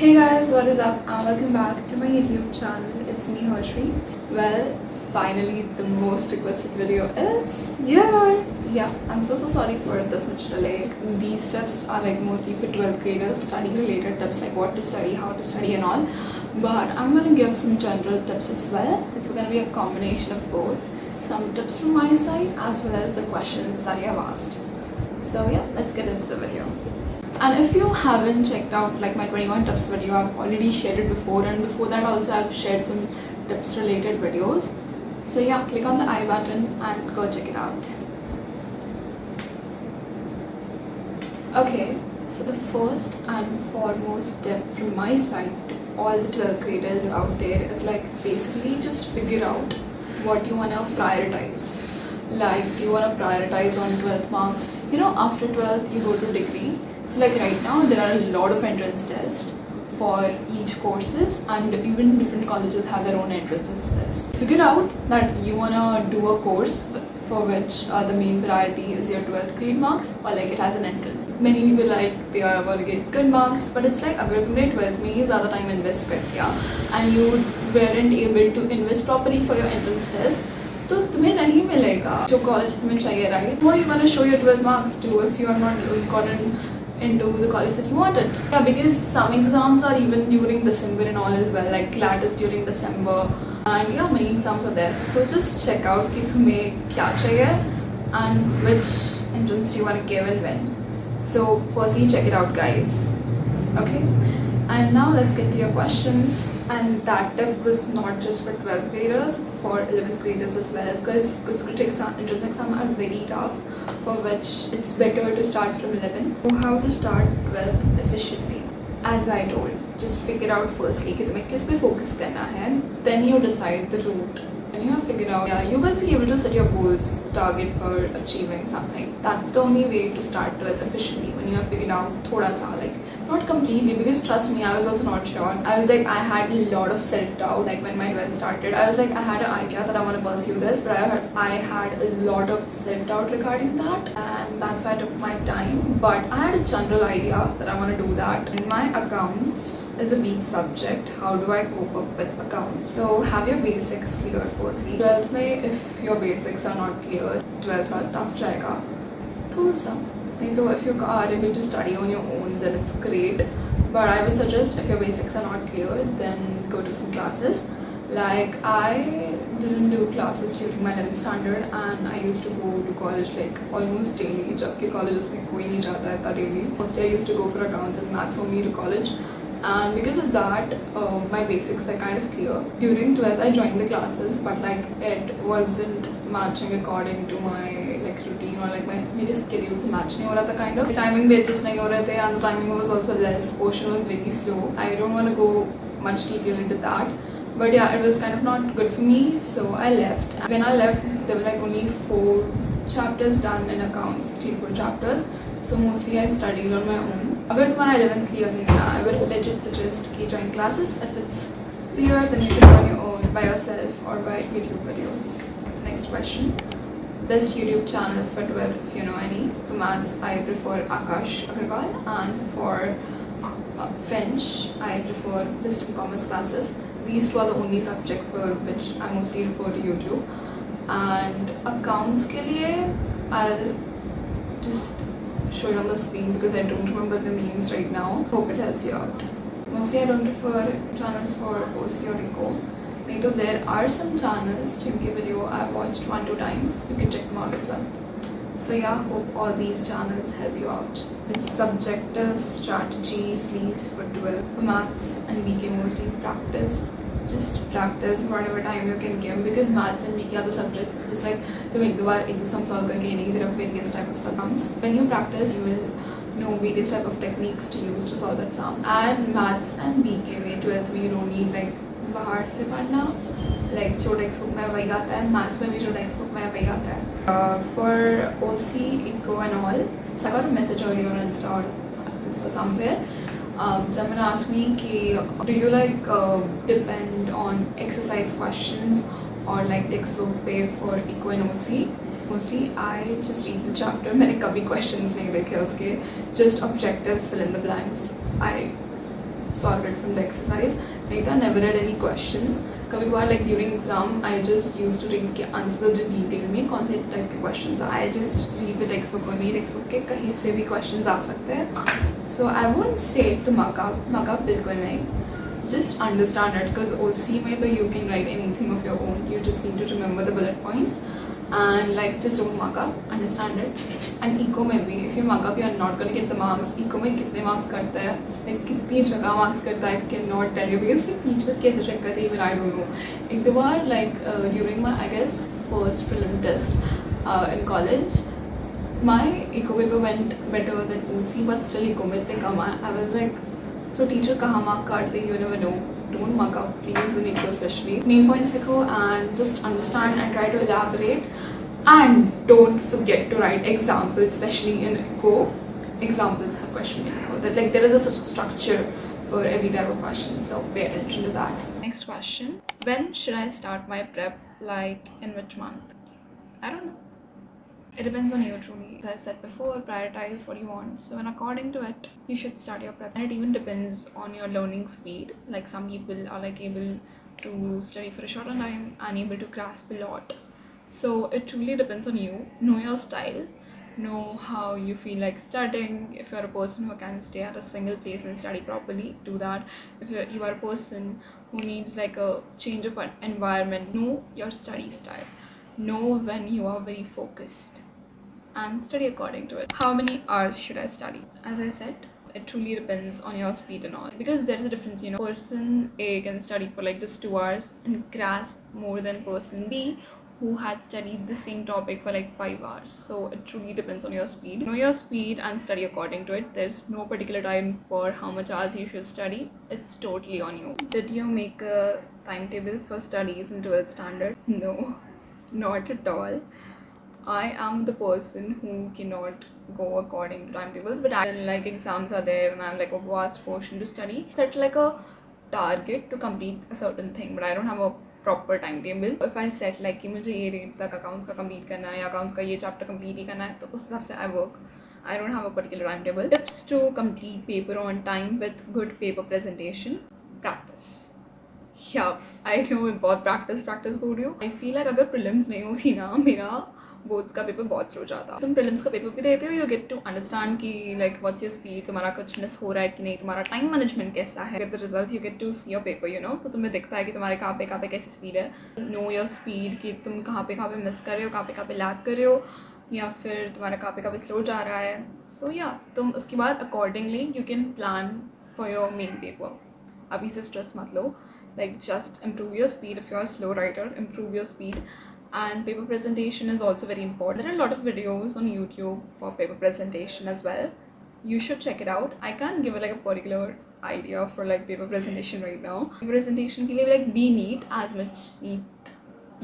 Hey guys, what is up and welcome back to my YouTube channel. It's me Harshri. Well, finally the most requested video is here. Yeah, I'm so sorry for this much delay. These tips are like mostly for 12th graders, study related tips like what to study, how to study and all. But I'm gonna give some general tips as well. It's gonna be a combination of both. Some tips from my side as well as the questions that you have asked. So yeah, let's get into the video. And if you haven't checked out like my 21 tips video, I've already shared it before, and before that also I've shared some tips related videos. So yeah, click on the I button and go check it out. Okay, so the first and foremost tip from my side to all the 12th graders out there is like basically just figure out what you want to prioritize. Like, do you want to prioritize on 12th marks? You know, after 12th you go to degree. So like right now there are a lot of entrance tests for each courses, and even different colleges have their own entrances test. Figure out that you wanna do a course for which the main priority is your 12th grade marks, or like it has an entrance. Many people like they are going to get good marks, but it's like अगर तुमने 12th में ही ज़्यादा time invest कर दिया and you weren't able to invest properly for your entrance test, तो तुम्हें नहीं मिलेगा जो college तुम्हें चाहिए, right? Or you wanna show your 12 marks too if you are not gotten into the college that you wanted. Yeah, because some exams are even during December and all as well, like CLAT is during December, and yeah, many exams are there. So just check out कि तुम्हें क्या चाहिए and which entrance you want to give and when. So firstly check it out guys. Okay, and now let's get to your questions. And that tip was not just for 12th graders, for 11th graders as well, because entrance exam are very tough, for which it's better to start from 11th. So how to start 12th efficiently? As I told, just figure out firstly कि तुम्हें किस पे focus करना है, then you decide the route. When you have figured out, yeah, you will be able to set your goals, target for achieving something. That's the only way to start 12th efficiently, when you have figured out thoda sa, like not completely, because trust me, I was also not sure. I was like, I had a lot of self-doubt, like when my 12th started. I was like, I had an idea that I want to pursue this, but I had a lot of self-doubt regarding that, and that's why I took my time. But I had a general idea that I want to do that. And my accounts is a weak subject. How do I cope up with accounts? So have your basics clear firstly. 12th में if your basics are not clear, 12th थोड़ा tough जाएगा थोड़ा सा. So if you are able to study on your own, then it's great. But I would suggest if your basics are not clear, then go to some classes. Like I didn't do classes during my 11th standard, and I used to go to college like almost daily. जबकि colleges में कोई नहीं जाता है इतना daily. Mostly I used to go for accounts and maths only to college. And because of that, my basics were kind of clear. During 12th, I joined the classes, but like it wasn't matching according to my like routine, or like मेरे schedule से match नहीं हो रहा था kind of. The timing भी adjust नहीं हो रहे थे, and the timing was also less. Portion was very slow. I don't want to go much detail into that, but yeah, it was kind of not good for me, so I left. When I left, there were like only 4 chapters done in accounts, 3-4 chapters. So mostly I studied on my own. अगर तुम्हारा 11th clear नहीं है, I would legit suggest कि join classes. If it's clear, then you can do on your own by yourself or by YouTube videos. Next question. Best YouTube channels for 12th if you know any. For maths, I prefer Akash Agarwal, and for French, I prefer Wisdom Commerce classes. These two are the only subject for which I mostly refer to YouTube. And accounts के लिए, I'll just show it on the screen because I don't remember the names right now. Hope it helps you out. Mostly I don't refer channels for OC or ECO. So there are some channels जिनके video I've watched 1-2 times. You can check them out as well. So yeah, hope all these channels help you out. This subjective strategy, please, for 12. For maths and BK mostly practice. Just practice whatever time you can give, because maths and BK are the subjects just like तुम एक दो बार एक sum solve करके नहीं, there are various type of sums. When you practice, you will know various type of techniques to use to solve that sum. And maths and BK में 12th में you don't need like बाहर से पढ़ना, like जो textbook में वही आता है, maths में भी जो textbook में वही आता है. For OC, ECO and all, so I got a message earlier on Insta somewhere. Someone asked me do you like depend on exercise questions or like textbook pay for ECO and OC? Mostly I just read the chapter. मैंने कभी questions नहीं देखे उसके, just objectives, fill in the blanks. I solve it from the exercise. Like I never read any questions. कभी बार like during exam I just used to read के answer जो detail में कौन से type के questions I just read the textbook only. textbook के कहीं से भी questions आ सकते हैं. So I won't say to mug up बिल्कुल नहीं. Just understand it because OC में तो you can write anything of your own. You just need to remember the bullet points. And like just don't mug up, understand it. And eco में भी if you mug up you are not gonna get the marks. eco में कितने marks करता है, like कितनी जगह marks करता है, I cannot tell you because like teacher कैसे check करते हैं even I don't know. एक दो बार like during my I guess first prelim test in college, my eco paper went better than OC but still eco में इतने कम आए. I was like so teacher कहाँ mark काट दे, you never know. Don't mug up please in eco especially. Main points eco and just understand and try to elaborate, and don't forget to write examples, especially in eco. Examples have question in eco that like there is a structure for every type of question, so pay attention to that. Next question, when should I start my prep, like in which month? I don't know. It depends on you truly. As I said before, prioritize what you want. So and according to it, you should start your prep. And it even depends on your learning speed. Like some people are like able to study for a shorter time and able to grasp a lot. So it truly depends on you. Know your style. Know how you feel like studying. If you're a person who can stay at a single place and study properly, do that. If you are a person who needs like a change of environment, know your study style. Know when you are very focused and study according to it. How many hours should I study? As I said, it truly depends on your speed and all, because there is a difference, you know. Person A can study for like just 2 hours and grasp more than person B who had studied the same topic for like 5 hours. So it truly depends on your speed. Know your speed and study according to it. There's no particular time for how much hours you should study. It's totally on you. Did you make a timetable for studies in 12th standard? No. Not at all. I am the person who cannot go according to timetables, but then like exams are there and I have like a vast portion to study. Set like a target to complete a certain thing, but I don't have a proper timetable. If I set like कि मुझे ये date तक accounts का complete करना है या accounts का ये chapter complete ही करना है, तो उस हिसाब से I work. I don't have a particular timetable. Tips to complete paper on time with good paper presentation. Practice. Yeah, I know मैं बहुत practice बोल रही हूँ. I feel like अगर prelims नहीं होती ना, मेरा बोर्ड्स का पेपर बहुत स्लो जाता. तुम प्रीलिम्स का पेपर भी देते हो, यू गेट टू अंडरस्टैंड कि लाइक व्हाट्स योर स्पीड, तुम्हारा कुछ मिस हो रहा है कि नहीं, तुम्हारा टाइम मैनेजमेंट कैसा है. The results you get to see your paper, you know, तो तुम्हें दिखता है कि तुम्हारे कहाँ पे कैसी स्पीड है. नो योर स्पीड कि तुम कहाँ पे मिस कर रहे हो, कहाँ पे लैग कर रहे हो, या फिर तुम्हारा कहाँ पे स्लो जा रहा है. सो या तुम उसके बाद accordingly you can plan for your main paper. अभी से स्ट्रेस मत लो. Like just improve your speed. If you're a slow writer, improve your speed. And paper presentation is also very important. There are a lot of videos on YouTube for paper presentation as well. You should check it out. I can't give like a particular idea for like paper presentation right now. Paper presentation के लिए like be neat, as much neat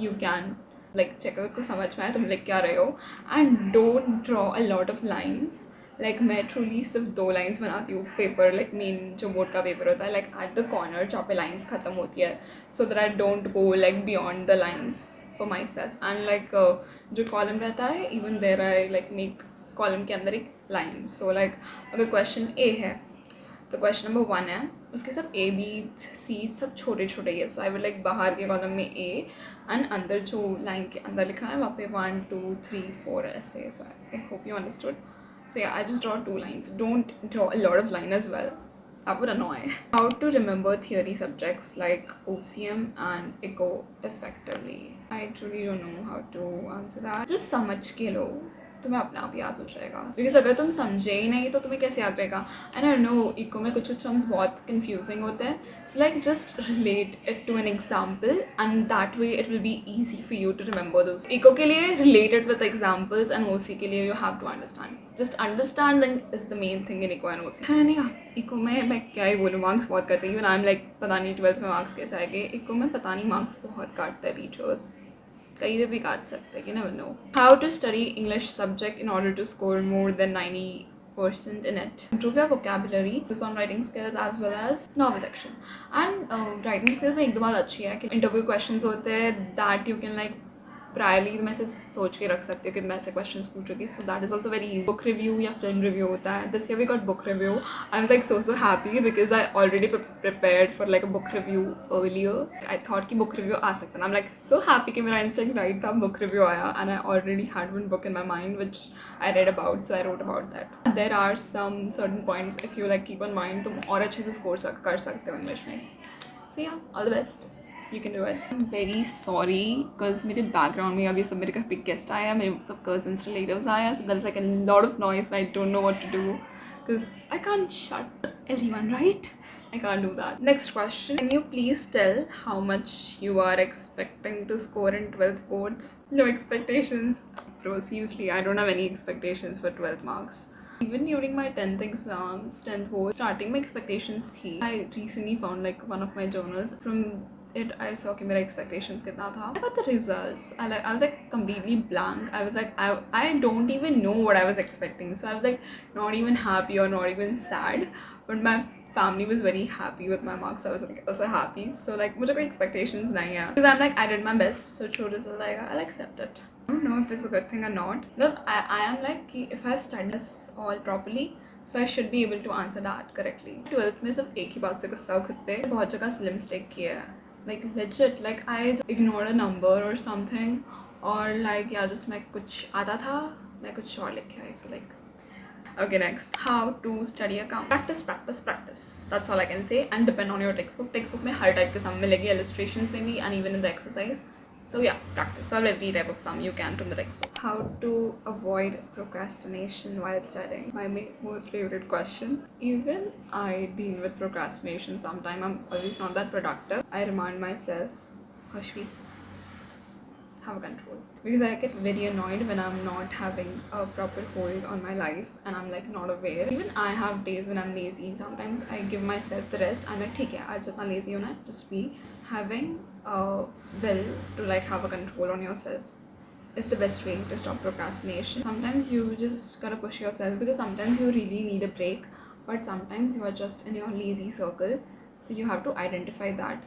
you can. Like check अगर कुछ समझ में आए तुम लिख क्या रहे हो, and don't draw a lot of lines. Like मैं ट्रूली सिर्फ 2 लाइन्स बनाती हूँ पेपर, लाइक मेन जो बोर्ड का पेपर होता है, लाइक एट द कॉर्नर जहाँ पे लाइन्स ख़त्म होती है, so that I don't go like beyond the lines for myself. And like जो कॉलम रहता है, even there I like make column के अंदर एक लाइन. सो लाइक अगर क्वेश्चन ए है तो क्वेश्चन नंबर 1 है, उसके सब A B C सब छोटे छोटे ही है. सो आई विल लाइक बाहर के कॉलम में A एंड अंदर जो लाइन के अंदर लिखा है वहाँ पे 1 2 3 4 ऐसे. So I hope you understood. So yeah, I just draw 2 lines. Don't draw a lot of line as well. That would annoy. How to remember theory subjects like OCM and ECO effectively? I truly don't know how to answer that. Just समझ के लो, तुम्हें अपने आप याद हो जाएगा. Because अगर तुम समझे ही नहीं तो तुम्हें कैसे याद रहेगा. एंड आई नो इको में कुछ टर्म्स बहुत कन्फ्यूजिंग होते हैं. So like just relate it to an example and that way it will be easy for you to remember those. Eco के लिए related with examples and OC के लिए you have to understand. Just understanding is the main thing in eco and OC. है नहीं, eco में मैं क्या ही बोलूँ, मार्क्स बहुत करते हैं. आई एम लाइक पता नहीं 12th में मार्क्स कैसे आएंगे. इको में पता नहीं मार्क्स बहुत काटते हैं टीचर्स, कहीं भी काट सकते हैं, you never know. How to study English subject in order to score more than 90% in it. Improve your vocabulary, focus on writing skills as well as novel section. And writing skills में एक दो बात अच्छी है कि interview questions होते हैं that you can like priorly मैं ऐसे सोच के रख सकती हूँ कि मैं ऐसे क्वेश्चंस पूछूंगी, so that is also very easy. Book review या फिल्म रिव्यू होता है. This year we got book review. I was like so happy because I already prepared for like a book review earlier. I thought कि book review आ सकता है. I am like so happy कि मेरा instant right था, book review आया, and I already had one book in my mind which I read about, so I wrote about that. There are some certain points if you like keep on mind, तुम और अच्छे से score कर सकते हो English में. सो या, all the best. You can do it. I'm very sorry because मेरे background में अभी सब मेरे घर पे guest आया, मेरे सब cousins relatives आया, so there's like a lot of noise and I don't know what to do because I can't shut everyone, right? I can't do that. Next question. Can you please tell how much you are expecting to score in 12th boards? No expectations. Bro, seriously, I don't have any expectations for 12th marks. Even during my 10th exams, 10th board, starting my expectations he. I recently found like one of my journals. From it I saw कि मेरा expectations कितना था. I got the results. I was like completely blank. I was like I don't even know what I was expecting. So I was like not even happy or not even sad. But my family was very happy with my marks. I was like also happy. So like मुझे कोई expectations नहीं है. Because I'm like I did my best. So true result like I'll accept it. I don't know if it's a good thing or not. But I am like if I study this all properly, so I should be able to answer that correctly. 12th में सिर्फ एक ही बात से गुस्सा खुद पे, बहुत जगह slim stick किया है. Like legit, like I ignored a number or something, or like yeah, just मैं कुछ आता था, मैं कुछ और लिख के आई. So like, okay, next, how to study account. Practice, practice, practice. That's all I can say. And depend on your textbook. Textbook में हर type के sum मिलेगी, illustrations में भी, and even in the exercise. So yeah, practice. Solve every type of sum you can from the textbook. How to avoid procrastination while studying. My most favorite question. Even I deal with procrastination sometimes. I'm always not that productive. I remind myself, Kashvi, have a control. Because I get very annoyed when I'm not having a proper hold on my life and I'm like not aware. Even I have days when I'm lazy. Sometimes I give myself the rest. I'm like, ठीक है, आज जितना lazy होना है, just be. Having will to like have a control on yourself is the best way to stop procrastination. Sometimes you just gotta push yourself because sometimes you really need a break, but sometimes you are just in your lazy circle. So you have to identify that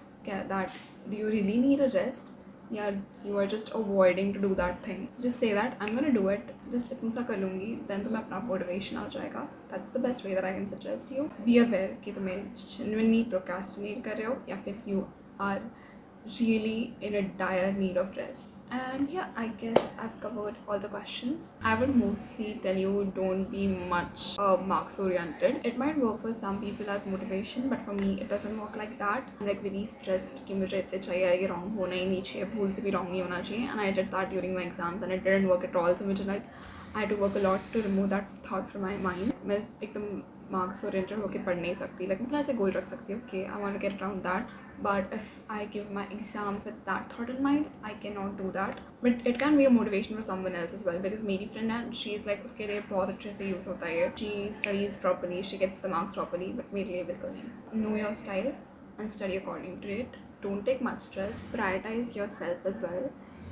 do you really need a rest? Yeah, you are just avoiding to do that thing. Just say that I'm gonna do it. Just इतना सा कर लूँगी, then तुम्हें अपना motivation आ जाएगा. That's the best way that I can suggest you. Be aware कि तुम्हें genuinely procrastinate कर रहे हो या फिर you are really in a dire need of rest. And yeah, I guess I've covered all the questions. I would mostly tell you don't be much marks oriented. It might work for some people as motivation, but for me it doesn't work like that. I'm like very stressed कि मुझे इतने चाहिए आएगी, wrong होना ही नहीं चाहिए, भूल से भी wrong नहीं होना चाहिए, and I did that during my exams and it didn't work at all. So मुझे like I had to work a lot to remove that thought from my mind. मैं एकदम marks oriented होके पढ़ नहीं सकती. Like मतलब ऐसे goal रख सकती हूँ कि I want to get around that. But if I give my exams with that thought in mind, I cannot do that. But it can be a motivation for someone else as well. Because मेरी friend है, she is like उसके लिए बहुत अच्छे से use होता है. She studies properly, she gets the marks properly. But मेरे लिए बिल्कुल नहीं. Know your style and study according to it. Don't take much stress. Prioritize yourself as well.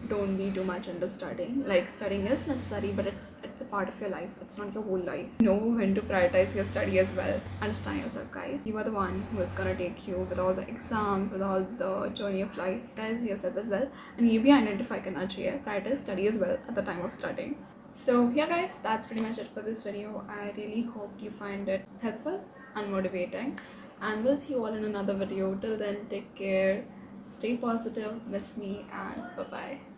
Don't be too much into studying. Like studying is necessary, but it's a part of your life. It's not your whole life. Know when to prioritize your study as well. Understand yourself, guys. You are the one who is gonna take you with all the exams, with all the journey of life. Prioritize yourself as well, and you be identify करना चाहिए. Prioritize study as well at the time of studying. So yeah, guys, that's pretty much it for this video. I really hope you find it helpful and motivating, and we'll see you all in another video. Till then, take care. Stay positive, miss me, and bye-bye.